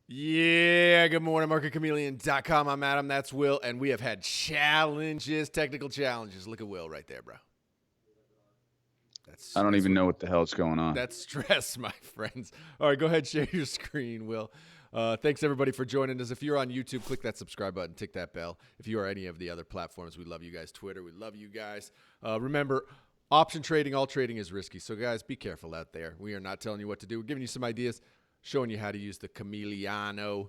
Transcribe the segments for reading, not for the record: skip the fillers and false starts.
Yeah, good morning, MarketChameleon.com. I'm Adam, that's Will, and we have had challenges, technical challenges. Look at Will right there, bro. I don't even know what the hell's going on. That's stress, my friends. All right, go ahead, share your screen, Will. Thanks, everybody, for joining us. If you're on YouTube, click that subscribe button, tick that bell. If you are any of the other platforms, we love you guys. Twitter, we love you guys. Remember, option trading, all trading is risky. So, guys, be careful out there. We are not telling you what to do. We're giving you some ideas, showing you how to use the Chameleon.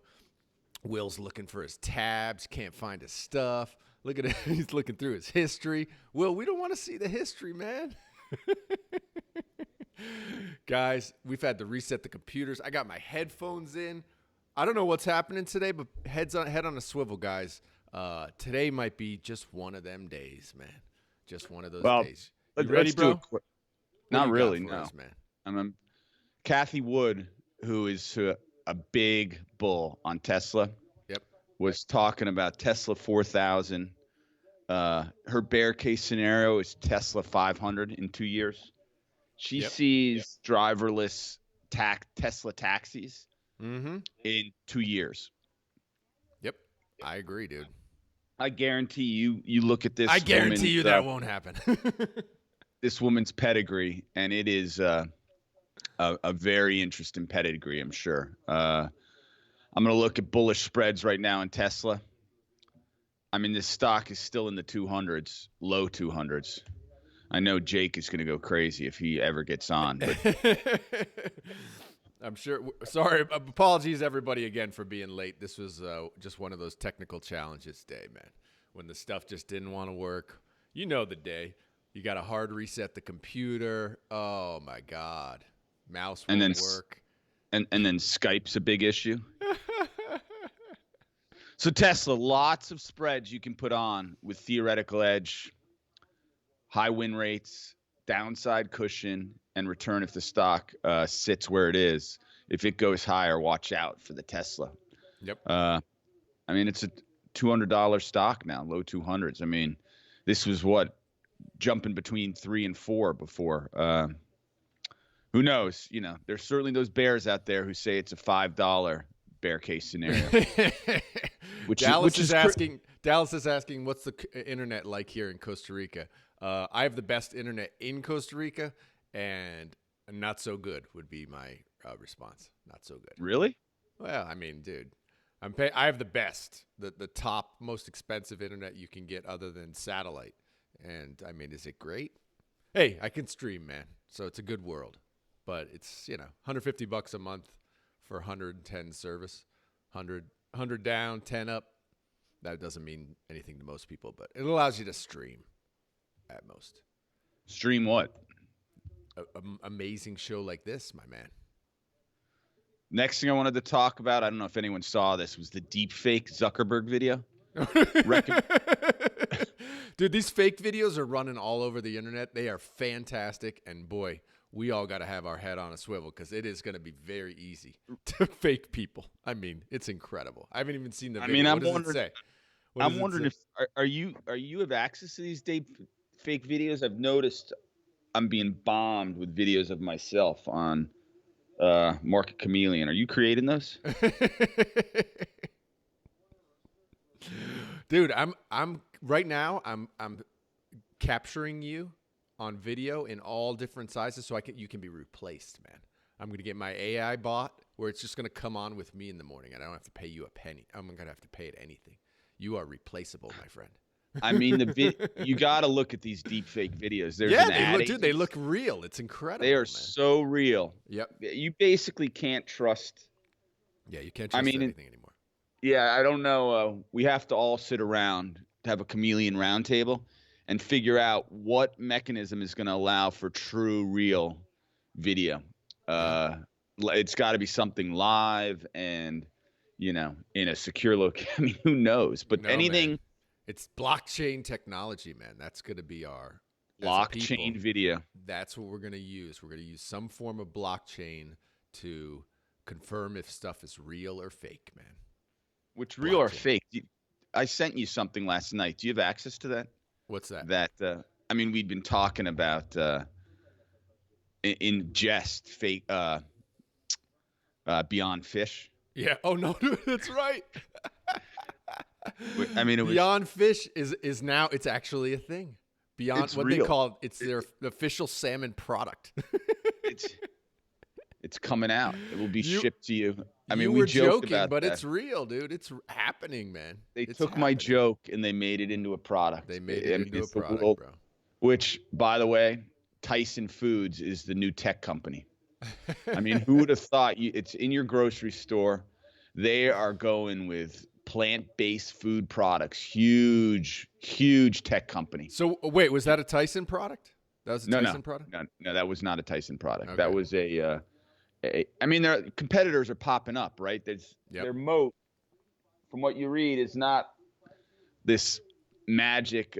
Will's looking for his tabs, can't find his stuff. Look at it. He's looking through his history. Will, we don't want to see the history, man. Guys, we've had to reset the computers. I got my headphones in. I don't know what's happening today, but head on a swivel, guys. Today might be just one of them days, man. Just one of those days. You ready, bro? Not really, no. Us, man? I'm Kathy Wood, who is a big bull on Tesla. Yep. Was talking about Tesla 4000. Her bear case scenario is Tesla 500 in 2 years. She sees driverless Tesla taxis in 2 years. Yep, I agree, dude. I guarantee you look at this. I guarantee you that won't happen. This woman's pedigree, and it is a very interesting pedigree, I'm sure. I'm going to look at bullish spreads right now in Tesla. I mean, this stock is still in the 200s, low 200s. I know Jake is going to go crazy if he ever gets on. But I'm sure. Sorry. Apologies, everybody, again, for being late. This was just one of those technical challenges day, man, when the stuff just didn't want to work. You know the day. You got to hard reset the computer. Oh, my God. Mouse won't work. And then Skype's a big issue. So Tesla, lots of spreads you can put on with theoretical edge, high win rates, downside cushion, and return if the stock sits where it is. If it goes higher, watch out for the Tesla. Yep. I mean, it's a $200 stock now, low 200s. I mean, this was jumping between 3 and 4 before. Who knows? You know, there's certainly those bears out there who say it's a $5 bear case scenario. Dallas is asking, what's the internet like here in Costa Rica? I have the best internet in Costa Rica, and not so good would be my response. Not so good. Really? Well, I mean, dude, I have the best, the top, most expensive internet you can get other than satellite. And I mean, is it great? Hey, I can stream, man. So it's a good world, but it's, $150 a month for 110 service, 100 down, 10 up. That doesn't mean anything to most people, but it allows you to stream at most. Stream what? An amazing show like this, my man. Next thing I wanted to talk about, I don't know if anyone saw this, was the deep fake Zuckerberg video. Dude, these fake videos are running all over the internet. They are fantastic, and boy, we all got to have our head on a swivel because it is going to be very easy to fake people. I mean, it's incredible. I haven't even seen the video. I'm wondering if you have access to these fake videos? I've noticed I'm being bombed with videos of myself on Market Chameleon. Are you creating those? Dude, I'm right now. I'm capturing you on video in all different sizes, so you can be replaced, man. I'm gonna get my AI bot where it's just gonna come on with me in the morning, and I don't have to pay you a penny. I'm gonna have to pay it anything. You are replaceable, my friend. I mean, you got to look at these deep fake videos. They look real. It's incredible. They are man. So real. Yep. You basically can't trust. Yeah, you can't trust anything anymore. Yeah, I don't know. We have to all sit around to have a Chameleon roundtable and figure out what mechanism is going to allow for true, real video. It's got to be something live and, in a secure location. I mean, who knows? But anything. Man. It's blockchain technology, man. That's going to be our blockchain video. That's what we're going to use. We're going to use some form of blockchain to confirm if stuff is real or fake, man. Which real or fake? I sent you something last night. Do you have access to that? What's that? We'd been talking about in jest fake Beyond Fish. Yeah. Oh no, dude, that's right. I mean, it was. Beyond Fish is now, it's actually a thing. Beyond It's what they real. call it, it's their official salmon product. It's it's coming out. It will be You shipped to you. I you mean, we were joked joking, about but that. it's real, dude. It's happening, man. They It's took my happening. joke and they made it into a product. They made I it mean, into a it's the product, world. bro. Which, by the way, Tyson Foods is the new tech company. I mean, who would have thought it's in your grocery store? They are going with plant-based food products. Huge, huge tech company. So wait, was that a Tyson product? That was a No, Tyson product? no, that was not a Tyson product. Okay. That was I mean, their competitors are popping up, right? Their moat, from what you read, is not this magic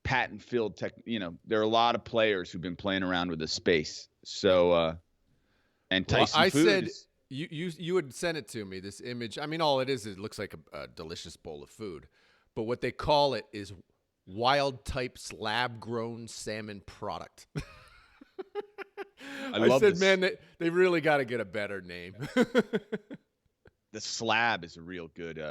patent-filled tech. There are a lot of players who've been playing around with the space. So, and Well, Tyson I said Foods. you would send it to me, this image. I mean, all it is, it looks like a delicious bowl of food. But what they call it is wild types lab grown salmon product. I love said, this. man, they really got to get a better name. The slab is a real good,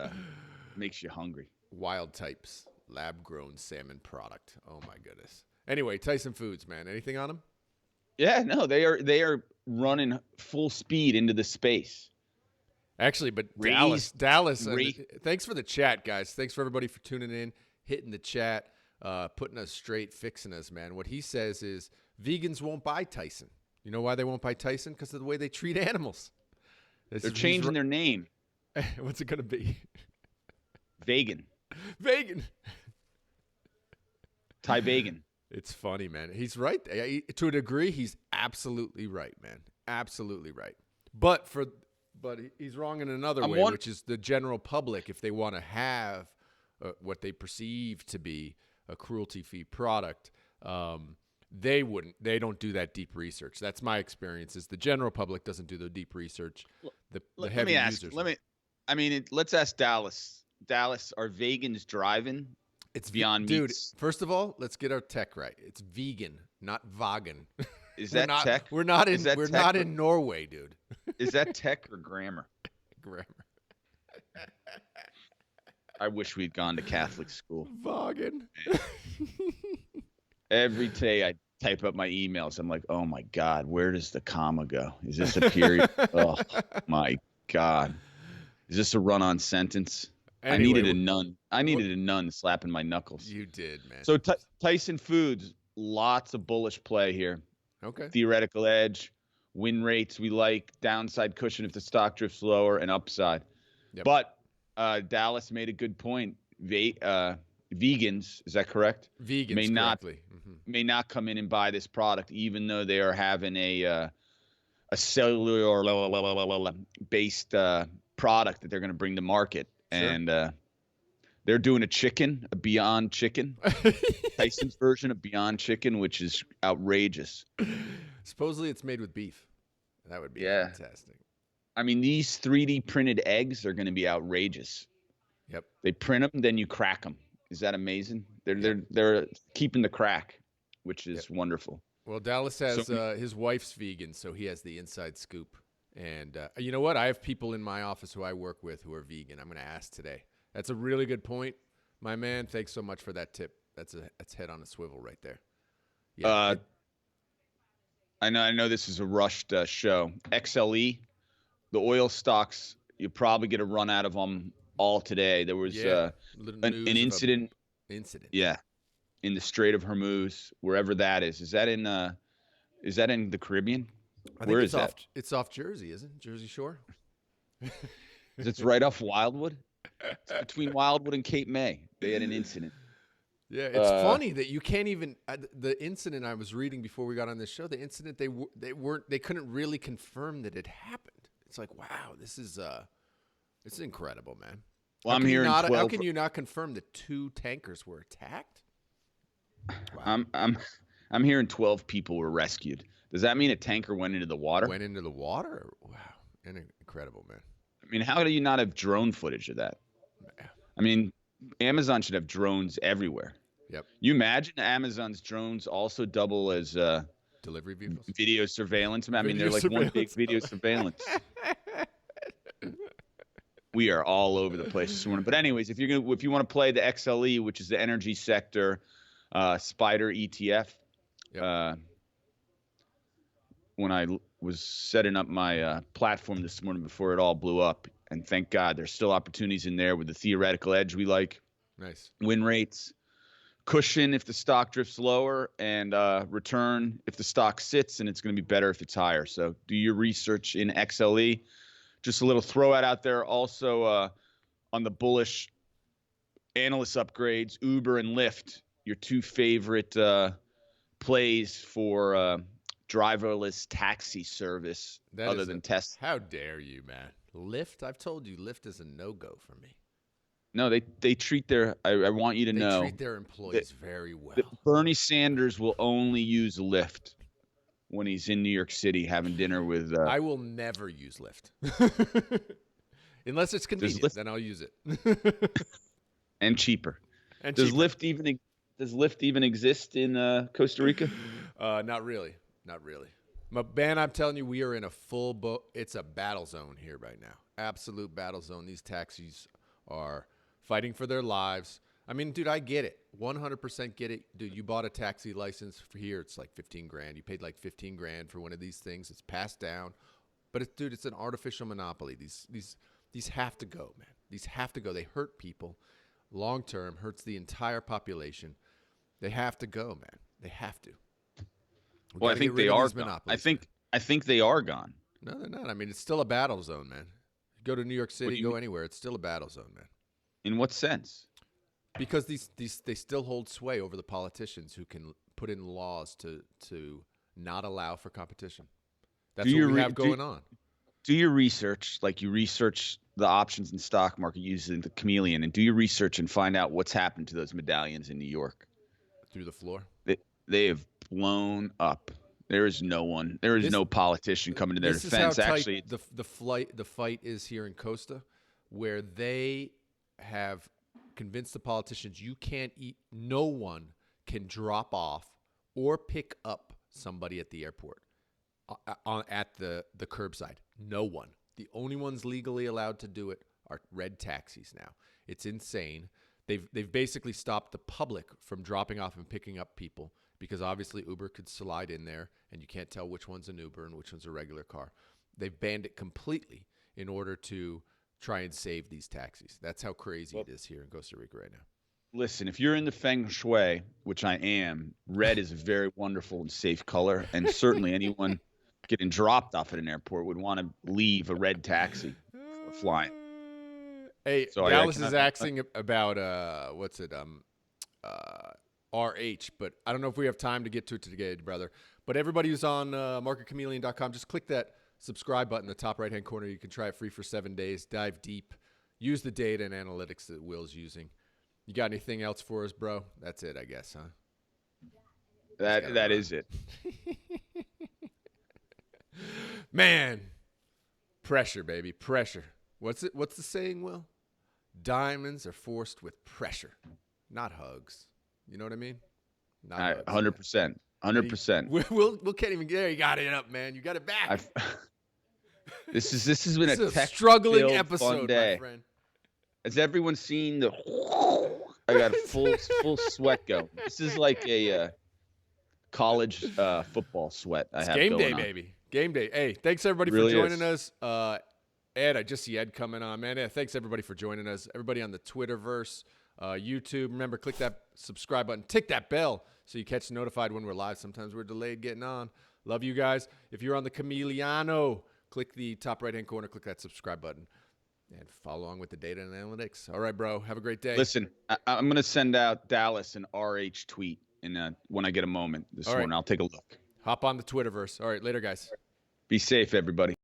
makes you hungry. Wild types lab grown salmon product. Oh my goodness. Anyway, Tyson Foods, man. Anything on them? Yeah, no, they are running full speed into the space. Actually, but Dallas. Thanks for the chat, guys. Thanks for everybody for tuning in, hitting the chat, putting us straight, fixing us, man. What he says is vegans won't buy Tyson. You know why they won't buy Tyson? Because of the way they treat animals. They're changing their name. What's it going to be? Vegan. Vegan. Ty Vegan. It's funny, man. He's right. To a degree, he's absolutely right, man. Absolutely right. But he's wrong in another way, which is the general public, if they want to have what they perceive to be a cruelty-free product, they don't do that deep research. That's my experience. Is the general public doesn't do the deep research. The heavy users. Let's ask Dallas. Dallas, are vegans driving? It's Beyond dude. Meats. First of all, let's get our tech right. It's vegan, not vegan. Is that tech? We're not in Norway, dude. Is that tech or grammar? Grammar. I wish we'd gone to Catholic school. Vegan. Every day I type up my emails. I'm like, oh my God, where does the comma go? Is this a period? Oh my God. Is this a run-on sentence? Anyway, I needed a nun slapping my knuckles. You did, man. So Tyson Foods, lots of bullish play here. Okay. Theoretical edge, win rates we like, downside cushion if the stock drifts lower, and upside. Yep. But Dallas made a good point. Vegans, is that correct? Vegans may not come in and buy this product, even though they are having a cellular based product that they're going to bring to market. Sure. And they're doing a Beyond Chicken, Tyson's version of Beyond Chicken, which is outrageous. Supposedly it's made with beef. That would be fantastic. I mean, these 3D printed eggs are going to be outrageous. Yep. They print them, then you crack them. Is that amazing? They're keeping the crack, which is wonderful. Well, Dallas has his wife's vegan, so he has the inside scoop. And you know what? I have people in my office who I work with who are vegan. I'm going to ask today. That's a really good point, my man. Thanks so much for that tip. That's head on a swivel right there. Yeah. I know this is a rushed show. XLE, the oil stocks, you probably get a run out of them all today. There was an incident. Yeah, in the Strait of Hormuz, wherever that is. Is that in the Caribbean? I think it's off Jersey, isn't it? Jersey Shore? It's right off Wildwood. It's between Wildwood and Cape May. They had an incident. Yeah, it's funny that you can't even the incident I was reading before we got on this show. The incident they couldn't really confirm that it happened. It's like, wow, this is incredible, man. Well, how can you not confirm that 2 tankers were attacked? Wow. I'm hearing 12 people were rescued. Does that mean a tanker went into the water? Went into the water? Wow. Incredible, man. I mean, how do you not have drone footage of that? I mean, Amazon should have drones everywhere. Yep. You imagine Amazon's drones also double as delivery vehicles? Video surveillance. I mean, they're like one big video surveillance. We are all over the place this morning. But anyways, if you want to play the XLE, which is the energy sector Spider ETF, Yep. when I was setting up my platform this morning before it all blew up, and thank God there's still opportunities in there with the theoretical edge we like, Nice. win rates, cushion if the stock drifts lower, and return if the stock sits, and it's going to be better if it's higher. So do your research in XLE. Just a little throw out there. Also on the bullish analyst upgrades, Uber and Lyft, your two favorite plays for driverless taxi service other than Tesla. How dare you, man? Lyft? I've told you Lyft is a no-go for me. No, they treat their I want you to know. They treat their employees very well. Bernie Sanders will only use Lyft when he's in New York City having dinner with I will never use Lyft. Unless it's convenient, then I'll use it. And cheaper. And does cheaper. Lyft even exist in Costa Rica? Not really. Not really. But man, I'm telling you, we are in a it's a battle zone here right now. Absolute battle zone. These taxis are fighting for their lives. I mean, dude, I get it. 100% get it. Dude, you bought a taxi license for here. It's like 15 grand. You paid like 15 grand for one of these things. It's passed down. But dude, it's an artificial monopoly. These have to go, man. These have to go. They hurt people. Long term, hurts the entire population. They have to go, man. They have to. Well, I think they are gone. I think they are gone. No, they're not. I mean, it's still a battle zone, man. Go to New York City, go anywhere. It's still a battle zone, man. In what sense? Because they still hold sway over the politicians who can put in laws to not allow for competition. That's what we have going on. Do your research, like you research the options and stock market using the Chameleon, and do your research and find out what's happened to those medallions in New York. Through the floor? They have blown up. There is no one. There is no politician coming to their defense. Actually, the fight is here in Costa, where they have convinced the politicians you can't eat. No one can drop off or pick up somebody at the airport at the curbside. No one. The only ones legally allowed to do it are red taxis now. It's insane. They've basically stopped the public from dropping off and picking up people because obviously Uber could slide in there and you can't tell which one's an Uber and which one's a regular car. They've banned it completely in order to try and save these taxis. That's how crazy it is here in Costa Rica right now. Listen, if you're in the feng shui, which I am, red is a very wonderful and safe color, and certainly anyone getting dropped off at an airport would want to leave a red taxi for flying. Hey, so Dallas is asking about what's it? RH, but I don't know if we have time to get to it today, brother. But everybody who's on MarketChameleon.com, just click that subscribe button in the top right-hand corner. You can try it free for 7 days. Dive deep. Use the data and analytics that Will's using. You got anything else for us, bro? That's it, I guess, huh? That is it. Man, pressure, baby, pressure. What's the saying, Will? Diamonds are forced with pressure, not hugs. You know what I mean? 100%. 100%. We'll can't even get there. You got it up, man. You got it back. This has been a struggling episode, my friend. Has everyone seen the? I got full sweat go. This is like a college football sweat. I have game going day, on. baby. Game day. Hey, thanks everybody for joining us. Ed, I just see Ed coming on, man. Thanks everybody for joining us. Everybody on the Twitterverse, YouTube. Remember, click that subscribe button. Tick that bell so you catch notified when we're live. Sometimes we're delayed getting on. Love you guys. If you're on the Chameleano, click the top right-hand corner. Click that subscribe button. And follow along with the data and analytics. All right, bro. Have a great day. Listen, I'm going to send out Dallas an RH tweet when I get a moment this morning. I'll take a look. Hop on the Twitterverse. All right, later, guys. Be safe, everybody.